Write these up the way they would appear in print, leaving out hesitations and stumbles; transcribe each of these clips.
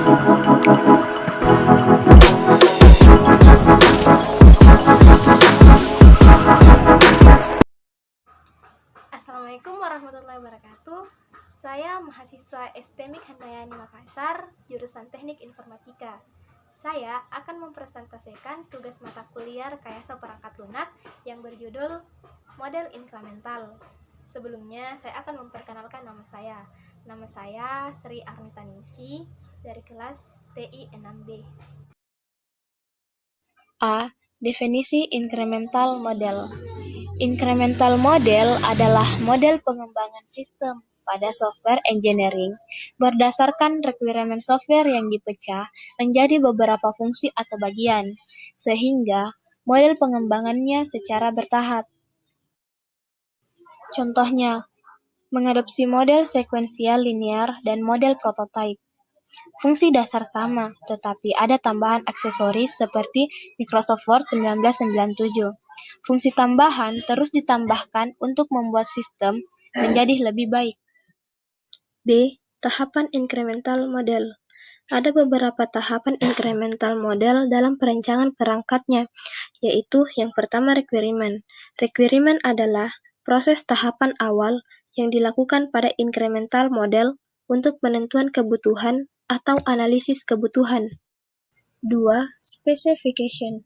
Assalamualaikum warahmatullahi wabarakatuh. Saya mahasiswa STMIK Handayani Makassar, jurusan Teknik Informatika. Saya akan mempresentasikan tugas mata kuliah Rekayasa Perangkat Lunak yang berjudul Model Inkremental. Sebelumnya, saya akan memperkenalkan nama saya. Nama saya Sri Arnita Ningsi dari kelas TI 6B. A. Definisi Incremental Model. Incremental model adalah model pengembangan sistem pada software engineering berdasarkan requirement software yang dipecah menjadi beberapa fungsi atau bagian, sehingga model pengembangannya secara bertahap. Contohnya, mengadopsi model sekuensial linear dan model prototype. Fungsi dasar sama, tetapi ada tambahan aksesoris seperti Microsoft Word 1997. Fungsi tambahan terus ditambahkan untuk membuat sistem menjadi lebih baik. B. Tahapan incremental model. Ada beberapa tahapan incremental model dalam perancangan perangkatnya, yaitu yang pertama requirement. Requirement adalah proses tahapan awal yang dilakukan pada incremental model untuk penentuan kebutuhan atau analisis kebutuhan. 2. Specification.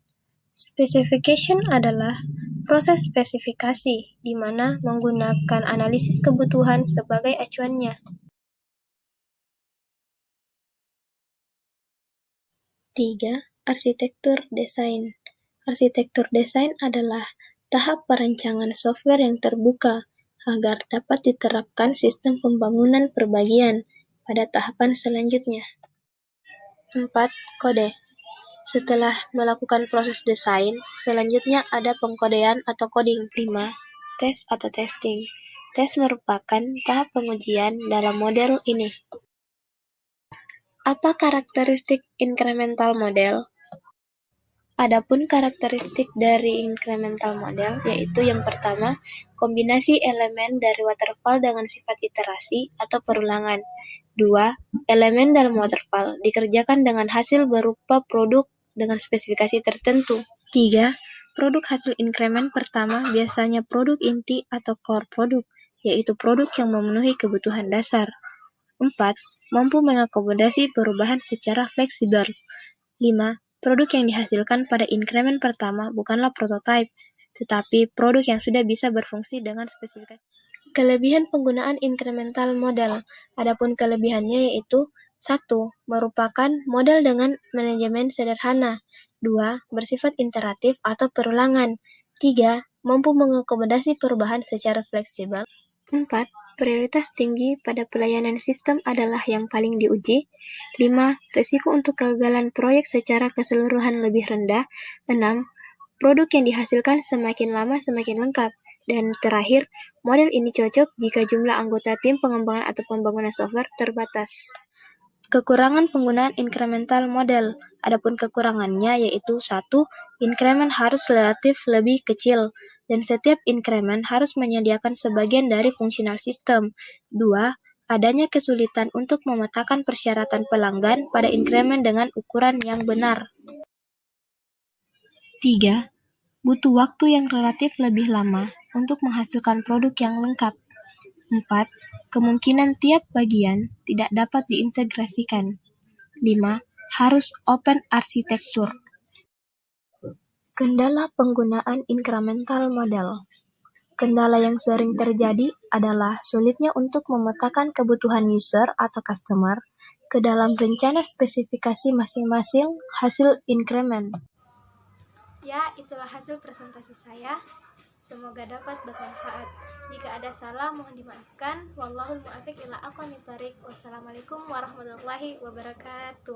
Specification adalah proses spesifikasi di mana menggunakan analisis kebutuhan sebagai acuannya. 3. Arsitektur desain. Arsitektur desain adalah tahap perancangan software yang terbuka agar dapat diterapkan sistem pembangunan perbagian pada tahapan selanjutnya. 4. Kode. Setelah melakukan proses desain, selanjutnya ada pengkodean atau coding. 5. Tes atau testing. Tes merupakan tahap pengujian dalam model ini. Apa karakteristik incremental model? Adapun karakteristik dari incremental model yaitu yang pertama, kombinasi elemen dari waterfall dengan sifat iterasi atau perulangan. 2. Elemen dalam waterfall dikerjakan dengan hasil berupa produk dengan spesifikasi tertentu. 3. Produk hasil increment pertama biasanya produk inti atau core produk, yaitu produk yang memenuhi kebutuhan dasar. 4. Mampu mengakomodasi perubahan secara fleksibel. 5. Produk yang dihasilkan pada increment pertama bukanlah prototype, tetapi produk yang sudah bisa berfungsi dengan spesifikasi. Kelebihan penggunaan incremental model. Adapun kelebihannya yaitu 1. Merupakan model dengan manajemen sederhana. 2. Bersifat iteratif atau perulangan. 3. Mampu mengakomodasi perubahan secara fleksibel. 4. Prioritas tinggi pada pelayanan sistem adalah yang paling diuji. 5. Risiko untuk kegagalan proyek secara keseluruhan lebih rendah. 6. Produk yang dihasilkan semakin lama semakin lengkap. Dan terakhir, model ini cocok jika jumlah anggota tim pengembangan atau pembangunan software terbatas. Kekurangan penggunaan incremental model. Adapun kekurangannya yaitu 1. Increment harus relatif lebih kecil, dan setiap increment harus menyediakan sebagian dari fungsional sistem. 2. Adanya kesulitan untuk memetakan persyaratan pelanggan pada increment dengan ukuran yang benar. 3. Butuh waktu yang relatif lebih lama untuk menghasilkan produk yang lengkap. 4. Kemungkinan tiap bagian tidak dapat diintegrasikan. 5. Harus open arsitektur. Kendala penggunaan incremental model. Kendala yang sering terjadi adalah sulitnya untuk memetakan kebutuhan user atau customer ke dalam rencana spesifikasi masing-masing hasil increment. Ya, itulah hasil presentasi saya. Semoga dapat bermanfaat. Jika ada salah, mohon dimaafkan. Wallahul muwaffiq ila aqwamit thoriq. Wassalamualaikum warahmatullahi wabarakatuh.